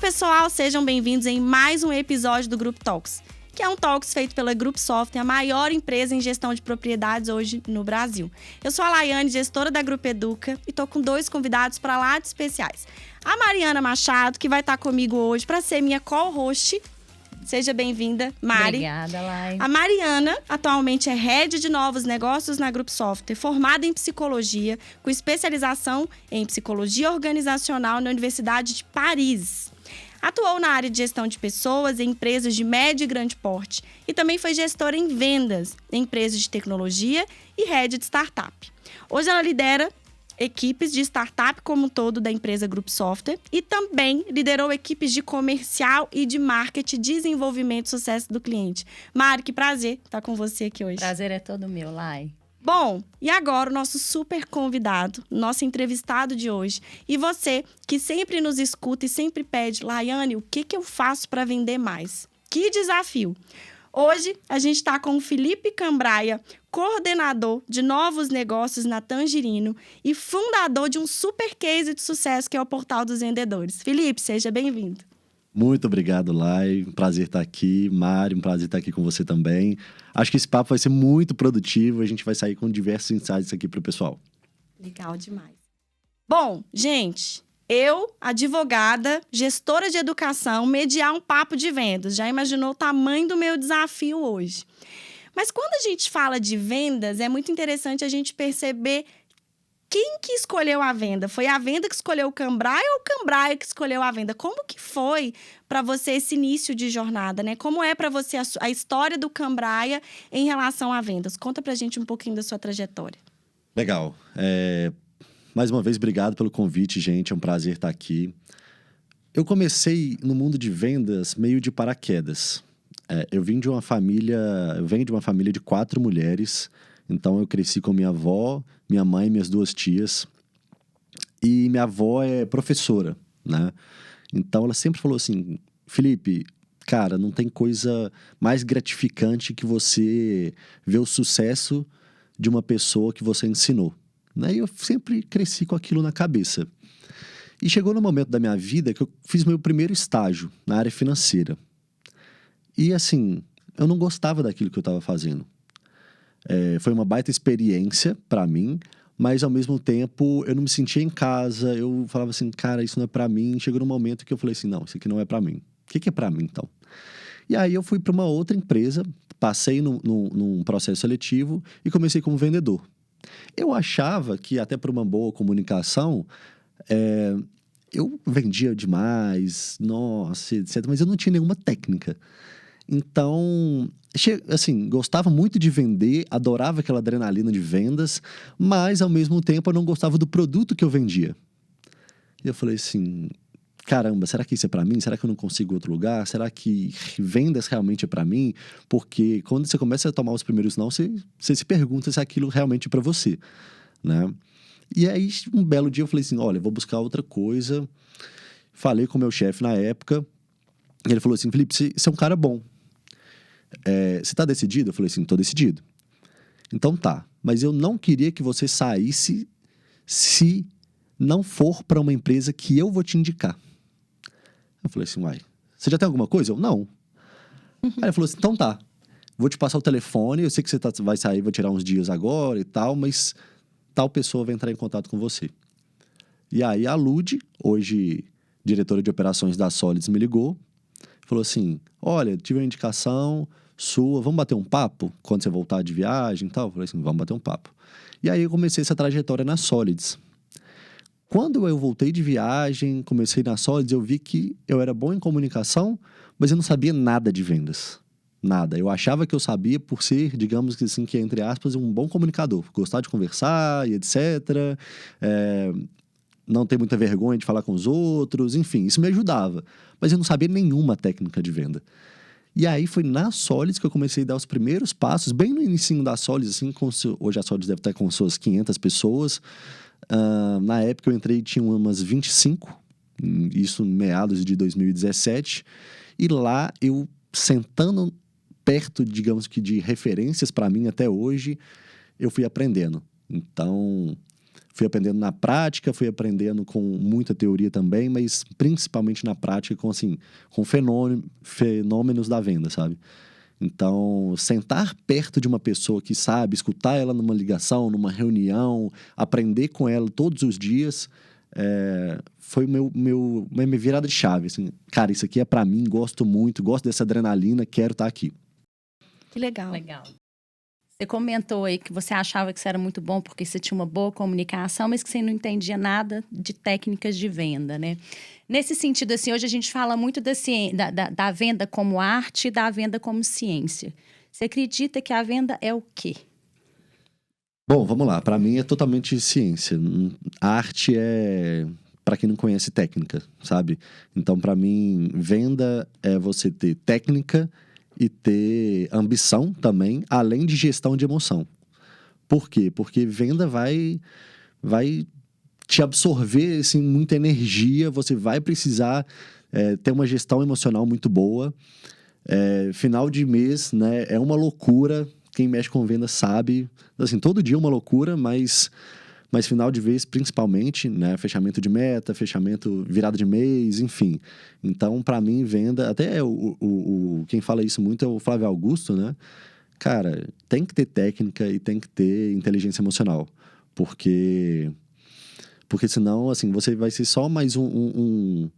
pessoal, sejam bem-vindos em mais um episódio do Group Talks, que é um Talks feito pela Group Software, a maior empresa em gestão de propriedades hoje no Brasil. Eu sou a Laiane, gestora da Grupo Educa, e tô com dois convidados para lá de especiais. A Mariana Machado, que vai estar comigo hoje para ser minha co-host. Seja bem-vinda, Mari. Obrigada, Lai. A Mariana atualmente é Head de Novos Negócios na Group Software, formada em Psicologia, com especialização em Psicologia Organizacional na Universidade de Paris. Atuou na área de gestão de pessoas em empresas de médio e grande porte e também foi gestora em vendas em empresas de tecnologia e Head de Startup. Hoje ela lidera equipes de startup como um todo da empresa Group Software e também liderou equipes de comercial e de marketing, desenvolvimento e sucesso do cliente. Mari, que prazer estar com você aqui hoje. Prazer é todo meu, Lai. Bom, e agora o nosso super convidado, nosso entrevistado de hoje. E você que sempre nos escuta e sempre pede, Laiane, o que eu faço para vender mais? Que desafio! Hoje, a gente está com o Felipe Cambraia, coordenador de novos negócios na Tangerino e fundador de um super case de sucesso que é o Portal dos Vendedores. Felipe, seja bem-vindo. Muito obrigado, Lai. Um prazer estar aqui. Mari, um prazer estar aqui com você também. Acho que esse papo vai ser muito produtivo. A gente vai sair com diversos insights aqui para o pessoal. Legal demais. Bom, gente... Eu, advogada, gestora de educação, mediar um papo de vendas. Já imaginou o tamanho do meu desafio hoje? Mas quando a gente fala de vendas, é muito interessante a gente perceber quem que escolheu a venda. Foi a venda que escolheu o Cambraia ou o Cambraia que escolheu a venda? Como que foi para você esse início de jornada, né? Como é para você a história do Cambraia em relação a vendas? Conta pra gente um pouquinho da sua trajetória. Legal. Mais uma vez, obrigado pelo convite, gente. É um prazer estar aqui. Eu comecei no mundo de vendas meio de paraquedas. Eu venho de uma família de 4 mulheres. Então, eu cresci com minha avó, minha mãe e minhas 2 tias. E minha avó é professora, né? Então, ela sempre falou assim, Felipe, cara, não tem coisa mais gratificante que você ver o sucesso de uma pessoa que você ensinou. E eu sempre cresci com aquilo na cabeça. E chegou no momento da minha vida que eu fiz meu primeiro estágio na área financeira. E assim, eu não gostava daquilo que eu estava fazendo. Foi uma baita experiência para mim, mas ao mesmo tempo eu não me sentia em casa. Eu falava assim, cara, isso não é para mim. Chegou no momento que eu falei assim, não, isso aqui não é para mim. O que é para mim então? E aí eu fui para uma outra empresa, passei num processo seletivo e comecei como vendedor. Eu achava que, até por uma boa comunicação, eu vendia demais, nossa, etc. Mas eu não tinha nenhuma técnica. Então, assim, gostava muito de vender, adorava aquela adrenalina de vendas, mas, ao mesmo tempo, eu não gostava do produto que eu vendia. E eu falei assim, caramba, será que isso é pra mim? Será que eu não consigo em outro lugar? Será que vendas realmente é pra mim? Porque quando você começa a tomar os primeiros não, você se pergunta se aquilo realmente é pra você, né? E aí, um belo dia eu falei assim, olha, eu vou buscar outra coisa. Falei com o meu chefe na época, e ele falou assim, Felipe, você é um cara bom. Você tá decidido? Eu falei assim, tô decidido. Então tá, mas eu não queria que você saísse se não for pra uma empresa que eu vou te indicar. Eu falei assim, uai, você já tem alguma coisa? Eu, não. Aí ele falou assim, então tá, vou te passar o telefone, eu sei que você vai sair, vai tirar uns dias agora e tal, mas tal pessoa vai entrar em contato com você. E aí a Lud, hoje diretora de operações da Solids, me ligou, falou assim, olha, tive uma indicação sua, vamos bater um papo quando você voltar de viagem e tal? Eu falei assim, vamos bater um papo. E aí eu comecei essa trajetória na Solids. Quando eu voltei de viagem, comecei na Solids, eu vi que eu era bom em comunicação, mas eu não sabia nada de vendas. Nada. Eu achava que eu sabia por ser, digamos que assim, que entre aspas, um bom comunicador. Gostar de conversar e etc. Não ter muita vergonha de falar com os outros, enfim, isso me ajudava. Mas eu não sabia nenhuma técnica de venda. E aí foi na Solids que eu comecei a dar os primeiros passos, bem no início da Solids, assim, hoje a Solids deve estar com suas 500 pessoas. Na época eu entrei, tinha umas 25, isso em meados de 2017, e lá eu sentando perto, digamos que de referências para mim até hoje, eu fui aprendendo. Então, Fui aprendendo na prática, fui aprendendo com muita teoria também, mas principalmente na prática com fenômenos da venda, sabe? Então, sentar perto de uma pessoa que sabe, escutar ela numa ligação, numa reunião, aprender com ela todos os dias, foi minha virada de chave. Assim, cara, isso aqui é pra mim, gosto muito, gosto dessa adrenalina, quero estar aqui. Que legal. Legal. Você comentou aí que você achava que você era muito bom porque você tinha uma boa comunicação, mas que você não entendia nada de técnicas de venda, né? Nesse sentido, assim, hoje a gente fala muito da venda como arte e da venda como ciência. Você acredita que a venda é o quê? Bom, vamos lá. Para mim é totalmente ciência. A arte é, para quem não conhece, técnica, sabe? Então, para mim, venda é você ter técnica e ter ambição também, além de gestão de emoção. Por quê? Porque venda vai te absorver assim, muita energia, você vai precisar ter uma gestão emocional muito boa. Final de mês, né, é uma loucura. Quem mexe com venda sabe. Assim, todo dia é uma loucura, mas final de mês principalmente, né? Fechamento de meta, fechamento, virada de mês, enfim. Então, para mim, venda... Até quem fala isso muito é o Flávio Augusto, né? Cara, tem que ter técnica e tem que ter inteligência emocional. Porque senão, assim, você vai ser só mais um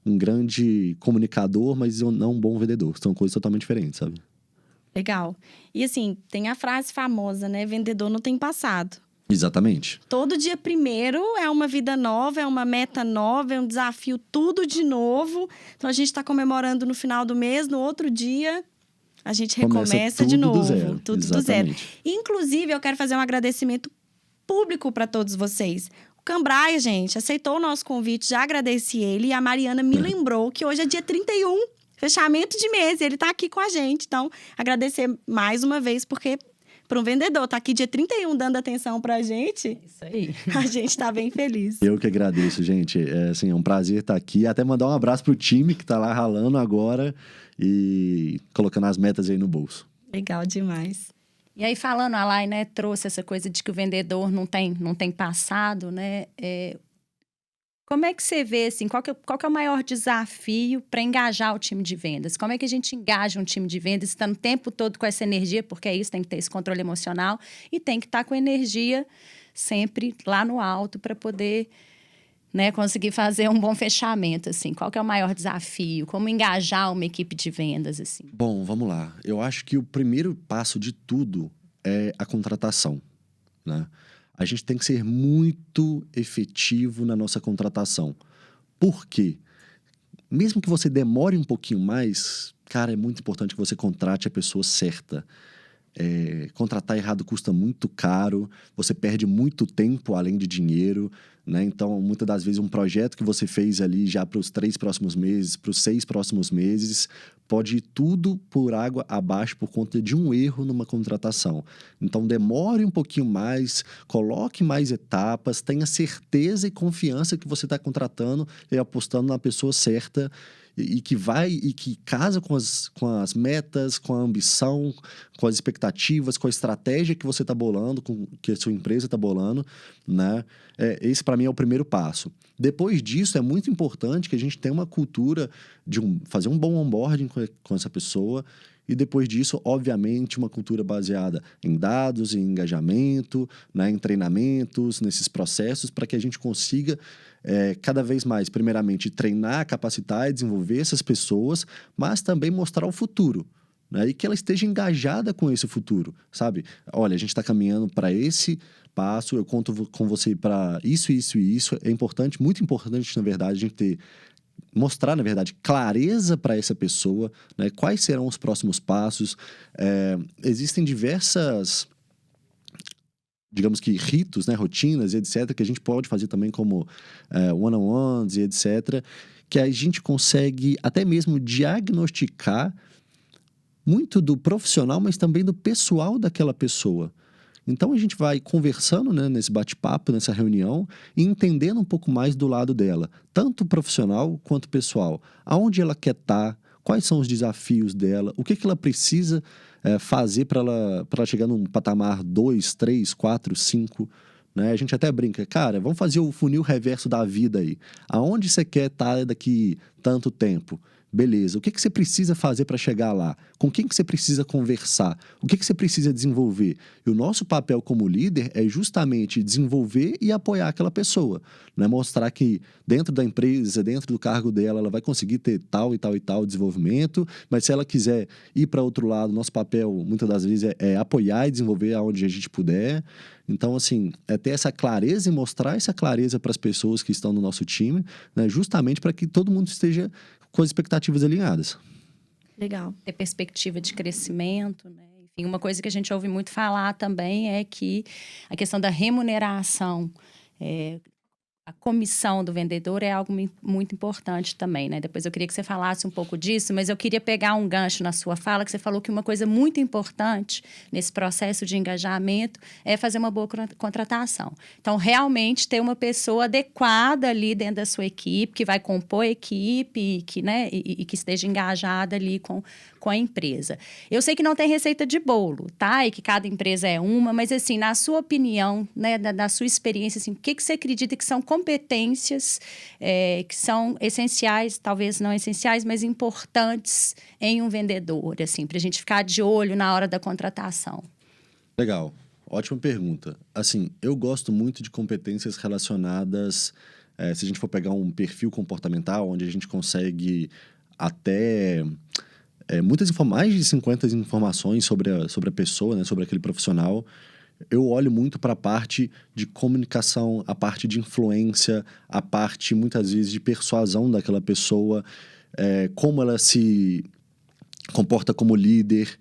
grande comunicador, mas não um bom vendedor. São coisas totalmente diferentes, sabe? Legal. E assim, tem a frase famosa, né? Vendedor não tem passado. Exatamente. Todo dia primeiro é uma vida nova, é uma meta nova, é um desafio, tudo de novo. Então, a gente está comemorando no final do mês, no outro dia, a gente recomeça de novo. Tudo do zero. Inclusive, eu quero fazer um agradecimento público para todos vocês. O Cambraia, gente, aceitou o nosso convite, já agradeci ele. E a Mariana me lembrou que hoje é dia 31, fechamento de mês, e ele está aqui com a gente. Então, agradecer mais uma vez, porque... para um vendedor, tá aqui dia 31 dando atenção pra gente. Isso aí. A gente tá bem feliz. Eu que agradeço, gente. É um prazer estar aqui. Até mandar um abraço pro time que tá lá ralando agora e colocando as metas aí no bolso. Legal demais. E aí, falando, a Lai, né, trouxe essa coisa de que o vendedor não tem passado, né? Como é que você vê, assim, qual que é o maior desafio para engajar o time de vendas? Como é que a gente engaja um time de vendas, estando o tempo todo com essa energia, porque é isso, tem que ter esse controle emocional e tem que estar com energia sempre lá no alto para poder, né, conseguir fazer um bom fechamento, assim. Qual que é o maior desafio? Como engajar uma equipe de vendas, assim? Bom, vamos lá. Eu acho que o primeiro passo de tudo é a contratação, né? A gente tem que ser muito efetivo na nossa contratação. Por quê? Mesmo que você demore um pouquinho mais, cara, é muito importante que você contrate a pessoa certa. Contratar errado custa muito caro, você perde muito tempo além de dinheiro, né? Então, muitas das vezes, um projeto que você fez ali já para os 3 próximos meses, para os 6 próximos meses, pode ir tudo por água abaixo por conta de um erro numa contratação. Então, demore um pouquinho mais, coloque mais etapas, tenha certeza e confiança que você está contratando e apostando na pessoa certa e que casa com as metas, com a ambição, com as expectativas, com a estratégia que você está bolando, que a sua empresa está bolando, né? Esse, para mim, é o primeiro passo. Depois disso, é muito importante que a gente tenha uma cultura de fazer um bom onboarding com essa pessoa. E depois disso, obviamente, uma cultura baseada em dados, em engajamento, né, em treinamentos, nesses processos, para que a gente consiga cada vez mais, primeiramente, treinar, capacitar e desenvolver essas pessoas, mas também mostrar o futuro, né, e que ela esteja engajada com esse futuro, sabe? Olha, a gente está caminhando para esse passo, eu conto com você para isso, isso e isso. É importante, muito importante, na verdade, a gente mostrar, na verdade, clareza para essa pessoa, né? Quais serão os próximos passos. Existem diversas, digamos que ritos, né? Rotinas e etc., que a gente pode fazer também como one-on-ones e etc., que a gente consegue até mesmo diagnosticar muito do profissional, mas também do pessoal daquela pessoa. Então, a gente vai conversando, né, nesse bate-papo, nessa reunião, e entendendo um pouco mais do lado dela, tanto profissional quanto pessoal. Aonde ela quer estar, quais são os desafios dela, o que ela precisa fazer para ela chegar num patamar 2, 3, 4, 5, né? A gente até brinca, cara, vamos fazer o funil reverso da vida aí. Aonde você quer estar daqui tanto tempo? Beleza, o que você precisa fazer para chegar lá? Com quem que você precisa conversar? O que você precisa desenvolver? E o nosso papel como líder é justamente desenvolver e apoiar aquela pessoa, né? Mostrar que dentro da empresa, dentro do cargo dela, ela vai conseguir ter tal e tal e tal desenvolvimento, mas se ela quiser ir para outro lado, nosso papel muitas das vezes é apoiar e desenvolver aonde a gente puder. Então, assim, é ter essa clareza e mostrar essa clareza para as pessoas que estão no nosso time, né? Justamente para que todo mundo esteja com as expectativas alinhadas. Legal. Ter perspectiva de crescimento, né? Enfim, uma coisa que a gente ouve muito falar também é que a questão da remuneração, a comissão do vendedor é algo muito importante também, né? Depois eu queria que você falasse um pouco disso, mas eu queria pegar um gancho na sua fala, que você falou que uma coisa muito importante nesse processo de engajamento é fazer uma boa contratação. Então, realmente ter uma pessoa adequada ali dentro da sua equipe, que vai compor a equipe, que, né, e que esteja engajada ali com a empresa. Eu sei que não tem receita de bolo, tá? E que cada empresa é uma, mas assim, na sua opinião, né, da sua experiência, assim, o que você acredita que são competências que são essenciais, talvez não essenciais, mas importantes em um vendedor, assim, para a gente ficar de olho na hora da contratação? Legal, ótima pergunta. Assim, eu gosto muito de competências relacionadas, se a gente for pegar um perfil comportamental, onde a gente consegue até mais de 50 informações sobre a pessoa, né, sobre aquele profissional. Eu olho muito para a parte de comunicação, a parte de influência, a parte, muitas vezes, de persuasão daquela pessoa, como ela se comporta como líder,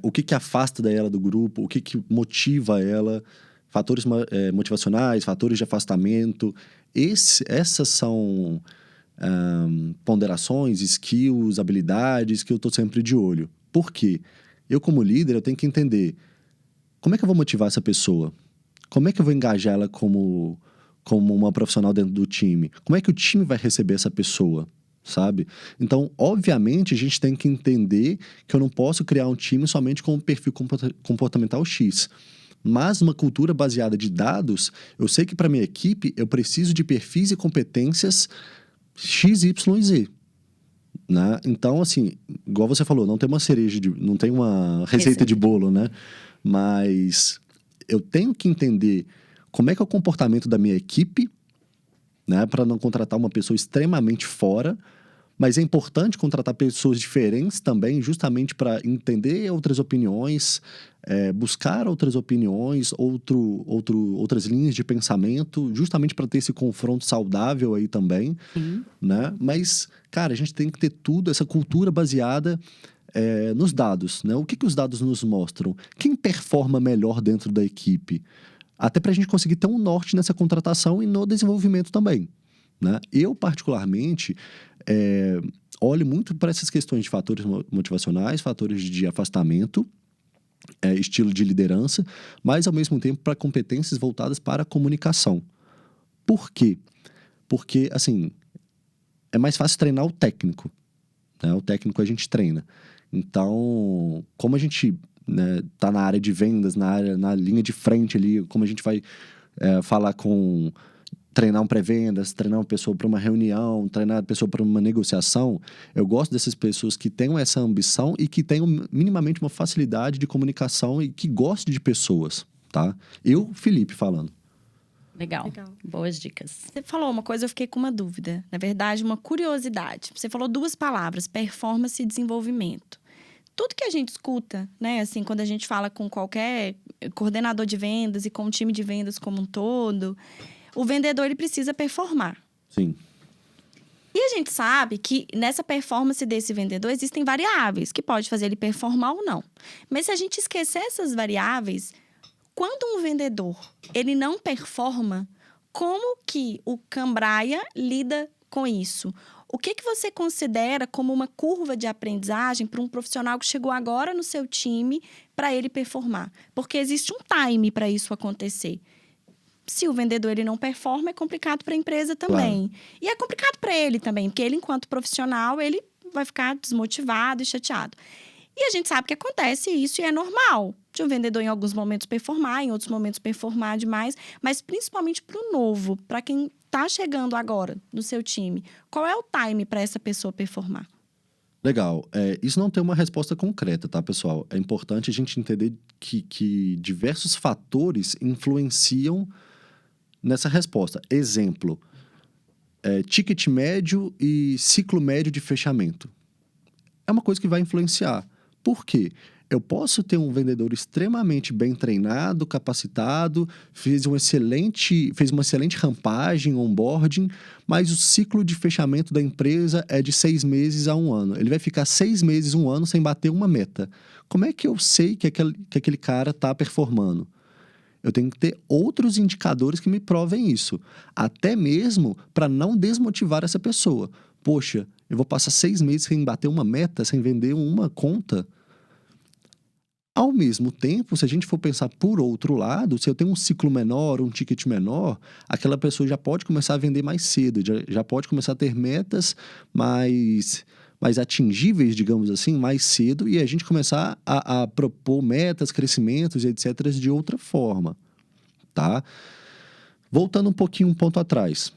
o que afasta ela do grupo, o que motiva ela, fatores motivacionais, fatores de afastamento. Essas são ponderações, skills, habilidades que eu estou sempre de olho. Por quê? Eu, como líder, eu tenho que entender como é que eu vou motivar essa pessoa? Como é que eu vou engajar ela como uma profissional dentro do time? Como é que o time vai receber essa pessoa, sabe? Então, obviamente, a gente tem que entender que eu não posso criar um time somente com um perfil comportamental X. Mas uma cultura baseada de dados, eu sei que para minha equipe eu preciso de perfis e competências X, Y e Z. Né? Então, assim, igual você falou, não tem uma não tem uma receita de bolo, né? Mas eu tenho que entender como é que é o comportamento da minha equipe, né? Para não contratar uma pessoa extremamente fora. Mas é importante contratar pessoas diferentes também, justamente para entender outras opiniões, buscar outras opiniões, outras linhas de pensamento, justamente para ter esse confronto saudável aí também, né? Mas, cara, a gente tem que ter tudo, essa cultura baseada nos dados, né? O que os dados nos mostram? Quem performa melhor dentro da equipe? Até para a gente conseguir ter um norte nessa contratação e no desenvolvimento também, né? Eu, particularmente, olho muito para essas questões de fatores motivacionais, fatores de afastamento, estilo de liderança, mas, ao mesmo tempo, para competências voltadas para a comunicação. Por quê? Porque, assim, é mais fácil treinar o técnico, né? O técnico a gente treina. Então, como a gente tá na área de vendas, na linha de frente ali, como a gente vai treinar um pré-vendas, treinar uma pessoa para uma reunião, treinar a pessoa para uma negociação, eu gosto dessas pessoas que tenham essa ambição e que tenham minimamente uma facilidade de comunicação e que gostem de pessoas, tá? Eu, Felipe, falando. Legal. Boas dicas. Você falou uma coisa, eu fiquei com uma dúvida. Na verdade, uma curiosidade. Você falou duas palavras, performance e desenvolvimento. Tudo que a gente escuta, né, assim, quando a gente fala com qualquer coordenador de vendas e com o time de vendas como um todo, o vendedor, ele precisa performar. Sim. E a gente sabe que nessa performance desse vendedor existem variáveis que pode fazer ele performar ou não. Mas se a gente esquecer essas variáveis, quando um vendedor ele não performa, como que o Cambraia lida com isso? O que você considera como uma curva de aprendizagem para um profissional que chegou agora no seu time para ele performar? Porque existe um time para isso acontecer. Se o vendedor ele não performa, é complicado para a empresa também. Claro. E é complicado para ele também, porque ele, enquanto profissional, ele vai ficar desmotivado e chateado. E a gente sabe que acontece isso e é normal de um vendedor em alguns momentos performar, em outros momentos performar demais, mas principalmente para o novo, para quem está chegando agora no seu time. Qual é o time para essa pessoa performar? Legal. Isso não tem uma resposta concreta, tá, pessoal? É importante a gente entender que diversos fatores influenciam nessa resposta. Exemplo, ticket médio e ciclo médio de fechamento. É uma coisa que vai influenciar. Por quê? Eu posso ter um vendedor extremamente bem treinado, capacitado, fez uma excelente rampagem, onboarding, mas o ciclo de fechamento da empresa é de 6 meses a 1 ano. Ele vai ficar 6 meses, 1 ano sem bater uma meta. Como é que eu sei que aquele cara está performando? Eu tenho que ter outros indicadores que me provem isso. Até mesmo para não desmotivar essa pessoa. Poxa, eu vou passar 6 meses sem bater uma meta, sem vender uma conta. Ao mesmo tempo, se a gente for pensar por outro lado, se eu tenho um ciclo menor, um ticket menor, aquela pessoa já pode começar a vender mais cedo, já pode começar a ter metas mais atingíveis, digamos assim, mais cedo, e a gente começar a propor metas, crescimentos, etc., de outra forma, tá? Voltando um pouquinho um ponto atrás.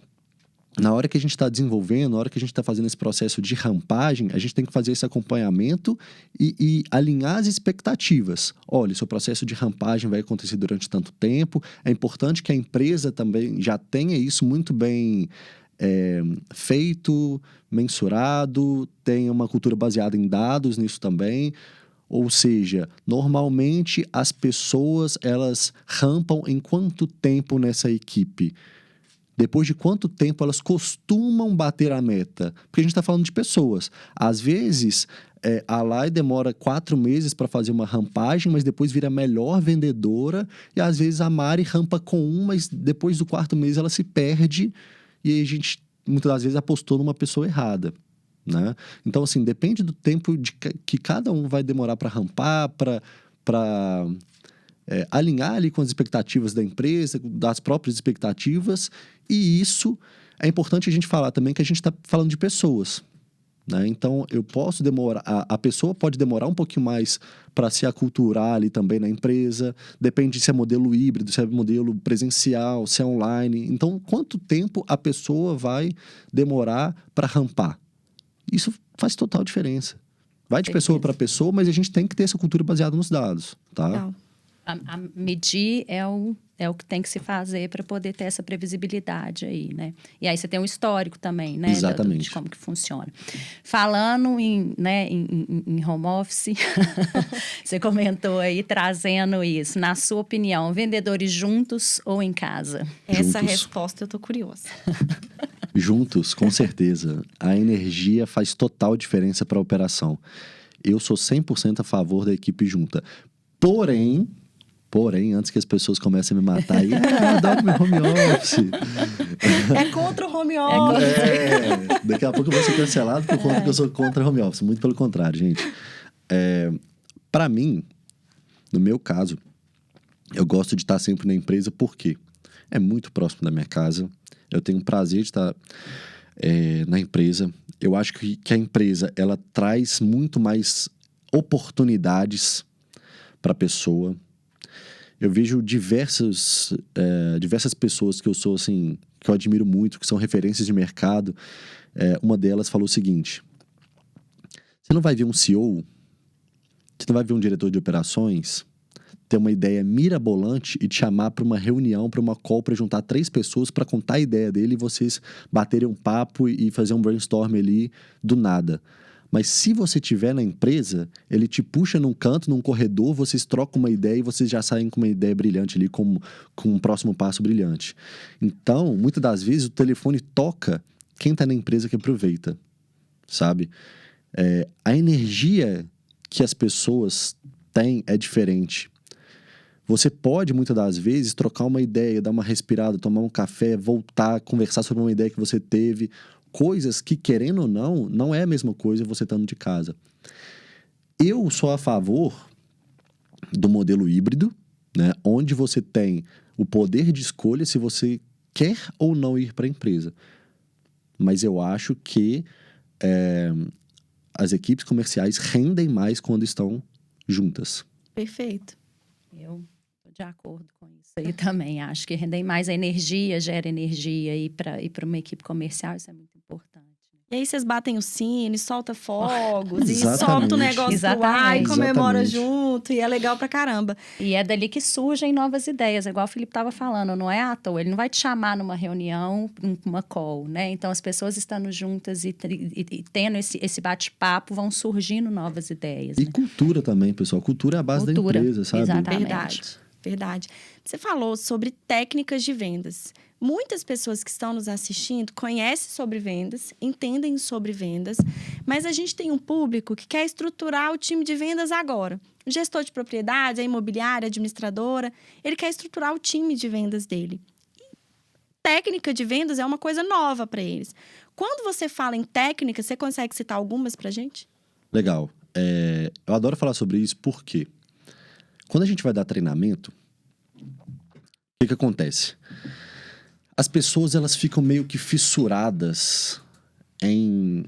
Na hora que a gente está desenvolvendo, na hora que a gente está fazendo esse processo de rampagem, a gente tem que fazer esse acompanhamento e alinhar as expectativas. Olha, seu processo de rampagem vai acontecer durante tanto tempo. É importante que a empresa também já tenha isso muito bem feito, mensurado, tenha uma cultura baseada em dados nisso também. Ou seja, normalmente as pessoas, elas rampam em quanto tempo nessa equipe? Depois de quanto tempo elas costumam bater a meta? Porque a gente está falando de pessoas. Às vezes, a Lai demora 4 meses para fazer uma rampagem, mas depois vira a melhor vendedora. E às vezes a Mari rampa com mas depois do 4º mês ela se perde. E aí a gente, muitas das vezes, apostou numa pessoa errada, né? Então, assim, depende do tempo que cada um vai demorar para rampar, para alinhar ali com as expectativas da empresa, das próprias expectativas. E isso é importante a gente falar também, que a gente está falando de pessoas, né? Então, eu posso demorar... A pessoa pode demorar um pouquinho mais para se aculturar ali também na empresa. Depende se é modelo híbrido, se é modelo presencial, se é online. Então, quanto tempo a pessoa vai demorar para rampar? Isso faz total diferença. Vai de pessoa para pessoa, mas a gente tem que ter essa cultura baseada nos dados, tá? Não. A medir é o que tem que se fazer para poder ter essa previsibilidade aí, né? E aí você tem um histórico também, né? Exatamente. De como que funciona. Falando em home office, você comentou aí, trazendo isso. Na sua opinião, vendedores juntos ou em casa? Essa Juntos. resposta eu tô curiosa. Juntos, com certeza. A energia faz total diferença para a operação. Eu sou 100% a favor da equipe junta. Porém, antes que as pessoas comecem a me matar aí, eu adoro meu home office. É contra o home office. Daqui a pouco eu vou ser cancelado por conta que eu sou contra home office. Muito pelo contrário, gente. Para mim, no meu caso, eu gosto de estar sempre na empresa porque é muito próximo da minha casa. Eu tenho prazer de estar na empresa. Eu acho que a empresa, ela traz muito mais oportunidades para a pessoa. Eu vejo diversas pessoas que eu sou assim, que eu admiro muito, que são referências de mercado. Uma delas falou o seguinte: você não vai ver um CEO, você não vai ver um diretor de operações ter uma ideia mirabolante e te chamar para uma reunião, para uma call, para juntar 3 pessoas para contar a ideia dele e vocês baterem um papo e fazer um brainstorm ali do nada. Mas se você estiver na empresa, ele te puxa num canto, num corredor, vocês trocam uma ideia e vocês já saem com uma ideia brilhante ali, com um próximo passo brilhante. Então, muitas das vezes, o telefone toca quem está na empresa que aproveita, sabe? A energia que as pessoas têm é diferente. Você pode, muitas das vezes, trocar uma ideia, dar uma respirada, tomar um café, voltar, conversar sobre uma ideia que você teve. Coisas que, querendo ou não, não é a mesma coisa você estando de casa. Eu sou a favor do modelo híbrido, né, onde você tem o poder de escolha se você quer ou não ir para a empresa. Mas eu acho que as equipes comerciais rendem mais quando estão juntas. Perfeito. Eu tô de acordo com isso aí também. Acho que render mais a energia, gera energia e para uma equipe comercial isso é muito importante. E aí vocês batem o sino, e solta fogos, e Exatamente. solta o negócio pro ar, e Exatamente. comemora Exatamente. junto, e é legal pra caramba. E é dali que surgem novas ideias, igual o Felipe estava falando, não é à toa. Ele não vai te chamar numa reunião, uma call, né? Então, as pessoas estando juntas e tendo esse bate-papo, vão surgindo novas ideias. E né? cultura também, pessoal. Cultura é a base Cultura, da empresa, sabe? exatamente. Verdade, verdade. Você falou sobre técnicas de vendas. Muitas pessoas que estão nos assistindo conhecem sobre vendas, entendem sobre vendas, mas a gente tem um público que quer estruturar o time de vendas agora. O gestor de propriedade, a imobiliária, a administradora, ele quer estruturar o time de vendas dele. E técnica de vendas é uma coisa nova para eles. Quando você fala em técnica, você consegue citar algumas para a gente? Legal. Eu adoro falar sobre isso porque quando a gente vai dar treinamento, o que acontece? As pessoas, elas ficam meio que fissuradas em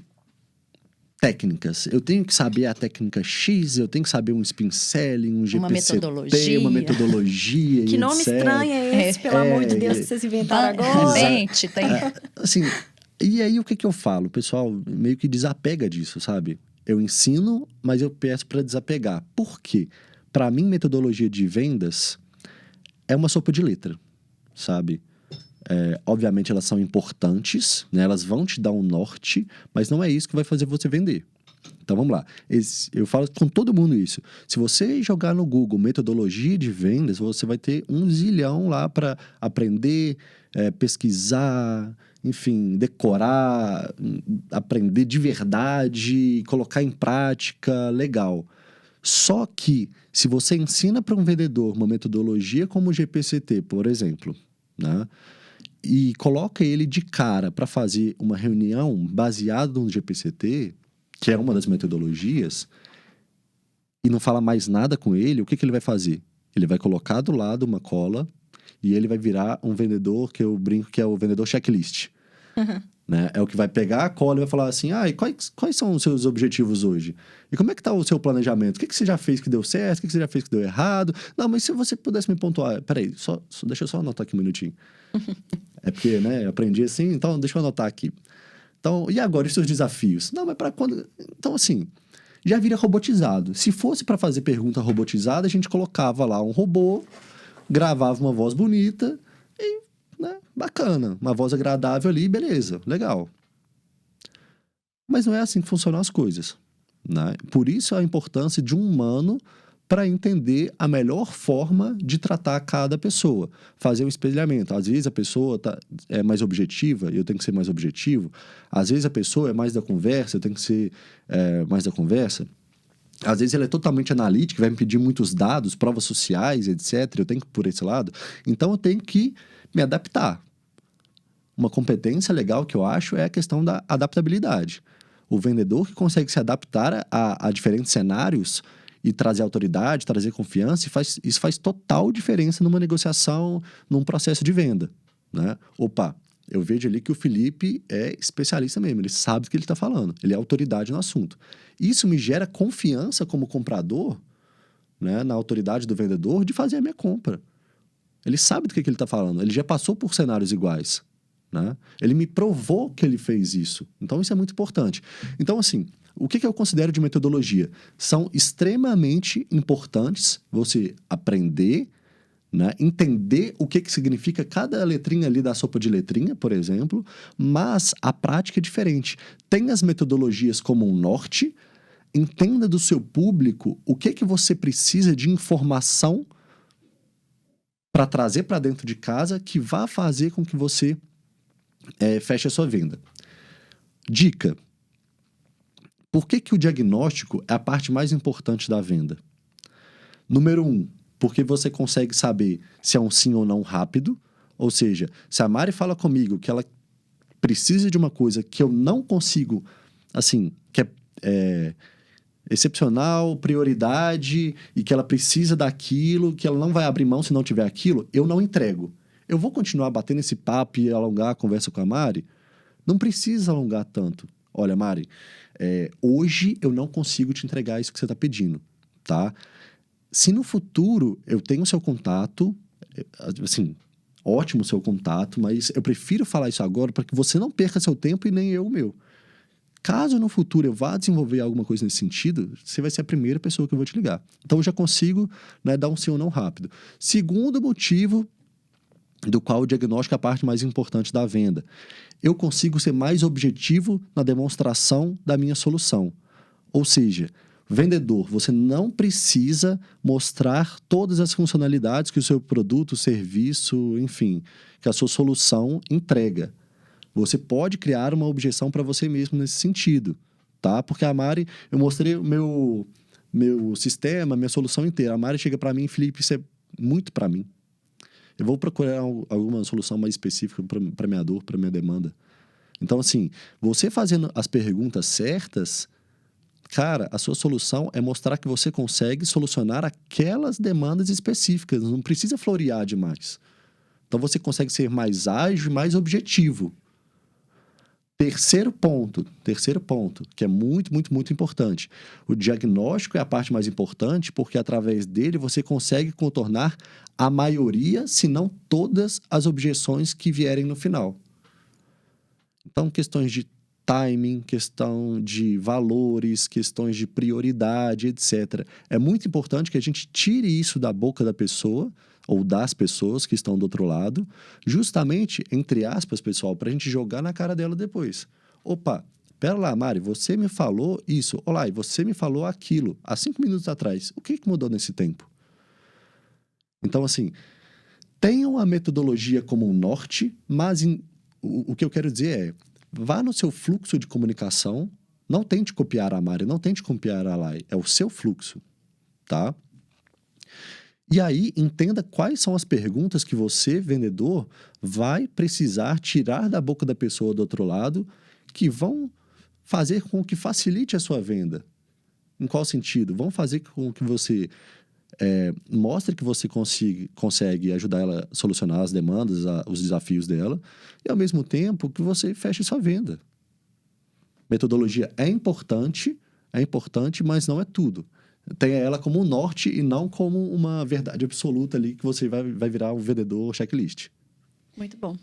técnicas. Eu tenho que saber a técnica X, eu tenho que saber um spin selling, um GPCT, uma metodologia Que e nome etc. estranho é esse, pelo amor de Deus, que vocês inventaram agora? Realmente, tem... Assim, e aí o que eu falo? O pessoal meio que desapega disso, sabe? Eu ensino, mas eu peço para desapegar. Por quê? Para mim, metodologia de vendas é uma sopa de letra, sabe? Obviamente elas são importantes, né? Elas vão te dar um norte, mas não é isso que vai fazer você vender. Então vamos lá. Eu falo com todo mundo isso. Se você jogar no Google metodologia de vendas, você vai ter 1 zilhão lá para aprender, pesquisar, enfim, decorar, aprender de verdade, colocar em prática, legal. Só que se você ensina para um vendedor uma metodologia como o GPCT, por exemplo, né? E coloca ele de cara para fazer uma reunião baseada no GPCT, que é uma das metodologias, e não fala mais nada com ele, o que ele vai fazer? Ele vai colocar do lado uma cola e ele vai virar um vendedor, que eu brinco que é o vendedor checklist. Uhum. Né? É o que vai pegar a cola e vai falar assim, e quais são os seus objetivos hoje? E como é que está o seu planejamento? O que você já fez que deu certo? O que você já fez que deu errado? Não, mas se você pudesse me pontuar... Peraí, deixa eu só anotar aqui um minutinho. É porque, né, eu aprendi assim, então deixa eu anotar aqui. Então, e agora, os seus desafios? Não, mas para quando... Então, assim, já vira robotizado. Se fosse para fazer pergunta robotizada, a gente colocava lá um robô, gravava uma voz bonita e, né, bacana. Uma voz agradável ali, beleza, legal. Mas não é assim que funcionam as coisas, né? Por isso a importância de um humano para entender a melhor forma de tratar cada pessoa. Fazer um espelhamento. Às vezes a pessoa é mais objetiva, eu tenho que ser mais objetivo. Às vezes a pessoa é mais da conversa, eu tenho que ser mais da conversa. Às vezes ela é totalmente analítica, vai me pedir muitos dados, provas sociais, etc. Eu tenho que ir por esse lado. Então eu tenho que me adaptar. Uma competência legal que eu acho é a questão da adaptabilidade. O vendedor que consegue se adaptar a diferentes cenários e trazer autoridade, trazer confiança, isso faz total diferença numa negociação, num processo de venda, né? Opa, eu vejo ali que o Felipe é especialista mesmo, ele sabe do que ele está falando, ele é autoridade no assunto. Isso me gera confiança como comprador, né, na autoridade do vendedor de fazer a minha compra. Ele sabe do que ele está falando, ele já passou por cenários iguais, né? Ele me provou que ele fez isso. Então, isso é muito importante. Então, assim, o que eu considero de metodologia? São extremamente importantes você aprender, né, entender o que significa cada letrinha ali da sopa de letrinha, por exemplo, mas a prática é diferente. Tem as metodologias como um norte, entenda do seu público o que você precisa de informação para trazer para dentro de casa que vá fazer com que você feche a sua venda. Dica. Por que o diagnóstico é a parte mais importante da venda? Número 1, porque você consegue saber se é um sim ou não rápido. Ou seja, se a Mari fala comigo que ela precisa de uma coisa que eu não consigo, assim, que é excepcional, prioridade, e que ela precisa daquilo, que ela não vai abrir mão se não tiver aquilo, eu não entrego. Eu vou continuar batendo esse papo e alongar a conversa com a Mari? Não precisa alongar tanto. olha, Mari, hoje eu não consigo te entregar isso que você está pedindo, tá? Se no futuro eu tenho o seu contato, assim, ótimo o seu contato, mas eu prefiro falar isso agora para que você não perca seu tempo e nem eu o meu. Caso no futuro eu vá desenvolver alguma coisa nesse sentido, você vai ser a primeira pessoa que eu vou te ligar. Então eu já consigo, né, dar um sim ou não rápido. Segundo motivo, do qual o diagnóstico é a parte mais importante da venda. Eu consigo ser mais objetivo na demonstração da minha solução. Ou seja, vendedor, você não precisa mostrar todas as funcionalidades que o seu produto, serviço, enfim, que a sua solução entrega. Você pode criar uma objeção para você mesmo nesse sentido, tá? Porque a Mari, eu mostrei o meu sistema, minha solução inteira. A Mari chega para mim, Felipe, isso é muito para mim. Eu vou procurar alguma solução mais específica para minha dor, para minha demanda. Então, assim, você fazendo as perguntas certas, cara, a sua solução é mostrar que você consegue solucionar aquelas demandas específicas. Não precisa florear demais. Então, você consegue ser mais ágil e mais objetivo. Terceiro ponto, que é muito, muito, muito importante. O diagnóstico é a parte mais importante porque, através dele, você consegue contornar a maioria, se não todas, as objeções que vierem no final. Então, questões de timing, questão de valores, questões de prioridade, etc. É muito importante que a gente tire isso da boca da pessoa ou das pessoas que estão do outro lado, justamente, entre aspas, pessoal, para a gente jogar na cara dela depois. Opa, pera lá, Mari, você me falou isso. Olá, e você me falou aquilo há 5 minutos atrás. O que mudou nesse tempo? Então, assim, tenham a metodologia como um norte, mas o que eu quero dizer é, vá no seu fluxo de comunicação, não tente copiar a Mari, não tente copiar a Lai, é o seu fluxo, tá? E aí, entenda quais são as perguntas que você, vendedor, vai precisar tirar da boca da pessoa do outro lado que vão fazer com que facilite a sua venda. Em qual sentido? Vão fazer com que você mostre que você consegue ajudar ela a solucionar as demandas, os desafios dela, e ao mesmo tempo que você feche sua venda. Metodologia é importante, mas não é tudo. Tenha ela como um norte e não como uma verdade absoluta ali que você vai virar um vendedor checklist. Muito bom.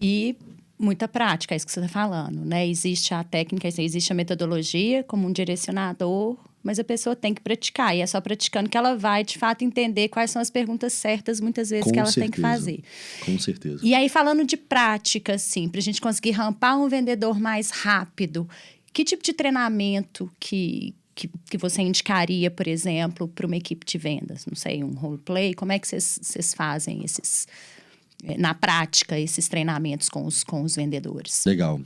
E muita prática, é isso que você está falando, né? Existe a técnica, existe a metodologia como um direcionador, mas a pessoa tem que praticar. E é só praticando que ela vai, de fato, entender quais são as perguntas certas, muitas vezes, que ela tem que fazer. Com certeza. E aí, falando de prática, assim, para a gente conseguir rampar um vendedor mais rápido, que tipo de treinamento que você indicaria, por exemplo, para uma equipe de vendas? Não sei, um roleplay? Como é que vocês fazem na prática, esses treinamentos com os vendedores? Legal.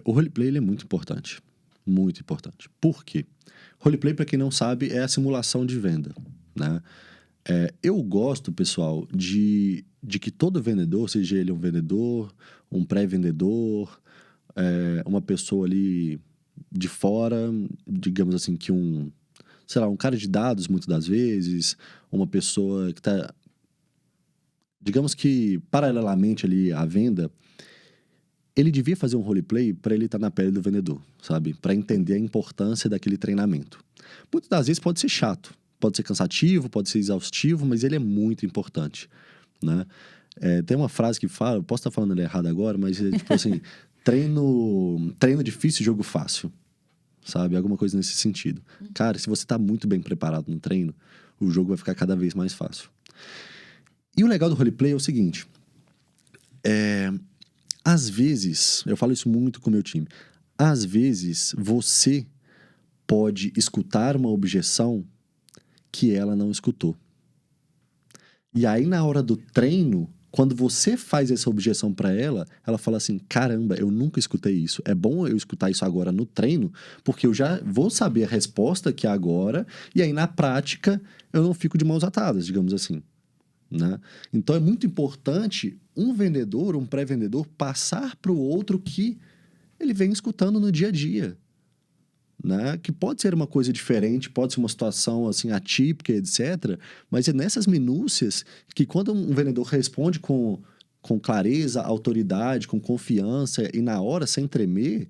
O roleplay ele é muito importante. Muito importante. Por quê? Roleplay, para quem não sabe, é a simulação de venda, né? Eu gosto, pessoal, de que todo vendedor, seja ele um vendedor, um pré-vendedor, uma pessoa ali de fora, digamos assim, que um cara de dados, muitas das vezes, uma pessoa que está, digamos que, paralelamente ali à venda, ele devia fazer um roleplay para ele estar na pele do vendedor, sabe? Para entender a importância daquele treinamento. Muitas das vezes pode ser chato, pode ser cansativo, pode ser exaustivo, mas ele é muito importante, né? Tem uma frase que fala, eu posso estar falando ela errado agora, mas é tipo assim, treino difícil, jogo fácil, sabe? Alguma coisa nesse sentido. Cara, se você está muito bem preparado no treino, o jogo vai ficar cada vez mais fácil. E o legal do roleplay é o seguinte, às vezes, eu falo isso muito com o meu time, às vezes você pode escutar uma objeção que ela não escutou. E aí, na hora do treino, quando você faz essa objeção para ela, ela fala assim, caramba, eu nunca escutei isso. É bom eu escutar isso agora no treino, porque eu já vou saber a resposta que é agora, e aí, na prática, eu não fico de mãos atadas, digamos assim, né? Então, é muito importante um vendedor, um pré-vendedor, passar para o outro que ele vem escutando no dia a dia, né? Que pode ser uma coisa diferente, pode ser uma situação assim atípica, etc. Mas é nessas minúcias que quando um vendedor responde com clareza, autoridade, com confiança e na hora, sem tremer,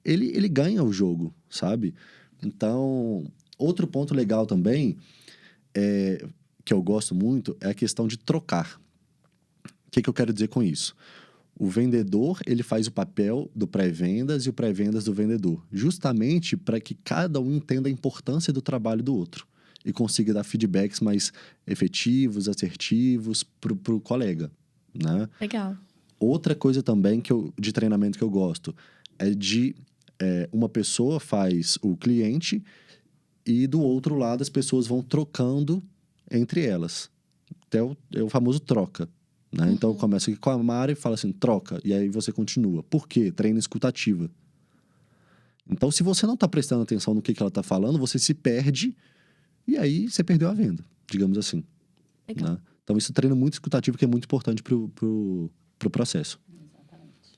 ele ganha o jogo, sabe? Então, outro ponto legal também, que eu gosto muito, é a questão de trocar. O que eu quero dizer com isso? O vendedor, ele faz o papel do pré-vendas e o pré-vendas do vendedor, justamente para que cada um entenda a importância do trabalho do outro e consiga dar feedbacks mais efetivos, assertivos para o colega, né? Legal. Outra coisa também de treinamento que eu gosto é de uma pessoa faz o cliente e do outro lado as pessoas vão trocando entre elas. Até o famoso troca. Né? Então, eu começo aqui com a Mari e falo assim, troca. E aí você continua. Por quê? Treino escutativa. Então, se você não está prestando atenção no que ela está falando, você se perde e aí você perdeu a venda, digamos assim. Legal. Né? Então, isso treino muito escutativo, que é muito importante pro processo.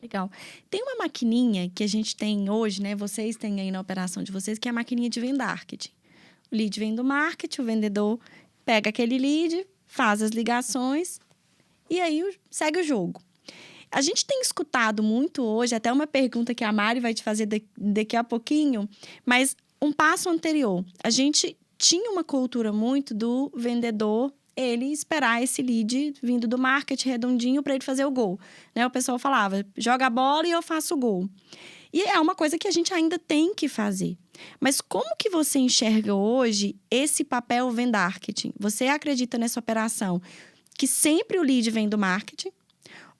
Legal. Tem uma maquininha que a gente tem hoje, né? Vocês têm aí na operação de vocês, que é a maquininha de vendarketing. O lead vem do marketing, o vendedor pega aquele lead, faz as ligações e aí segue o jogo. A gente tem escutado muito hoje, até uma pergunta que a Mari vai te fazer daqui a pouquinho, mas um passo anterior. A gente tinha uma cultura muito do vendedor ele esperar esse lead vindo do marketing redondinho para ele fazer o gol. Né? O pessoal falava, joga a bola e eu faço o gol. E é uma coisa que a gente ainda tem que fazer. Mas como que você enxerga hoje esse papel vendarketing? Você acredita nessa operação que sempre o lead vem do marketing?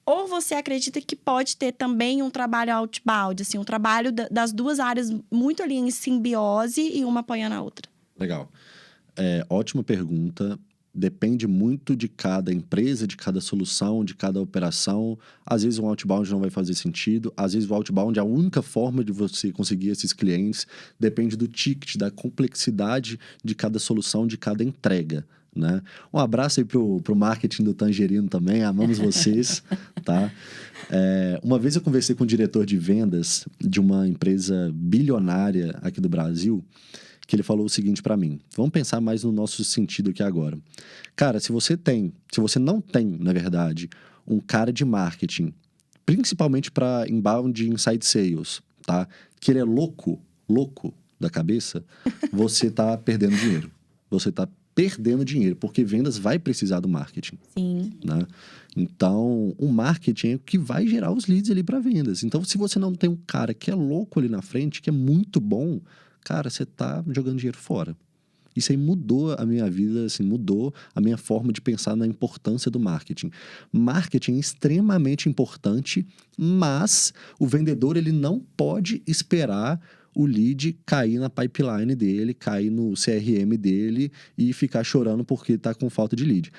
Ou você acredita que pode ter também um trabalho outbound, assim, um trabalho das duas áreas muito ali em simbiose e uma apoiando a outra? Legal. Ótima pergunta. Depende muito de cada empresa, de cada solução, de cada operação. Às vezes, um outbound não vai fazer sentido. Às vezes, o outbound é a única forma de você conseguir esses clientes. Depende do ticket, da complexidade de cada solução, de cada entrega, né? Um abraço aí pro marketing do Tangerino também. Amamos vocês, tá? Uma vez eu conversei com o diretor de vendas de uma empresa bilionária aqui do Brasil, que ele falou o seguinte para mim. Vamos pensar mais no nosso sentido aqui agora. Cara, se você não tem, na verdade, um cara de marketing, principalmente para inbound e inside sales, tá? Que ele é louco da cabeça, você tá perdendo dinheiro. Você tá perdendo dinheiro, porque vendas vai precisar do marketing. Sim. Né? Então, o marketing é o que vai gerar os leads ali para vendas. Então, se você não tem um cara que é louco ali na frente, que é muito bom, cara, você tá jogando dinheiro fora. Isso aí mudou a minha vida, assim, mudou a minha forma de pensar na importância do marketing. Marketing é extremamente importante, mas o vendedor, ele não pode esperar o lead cair na pipeline dele, cair no CRM dele e ficar chorando porque está com falta de lead.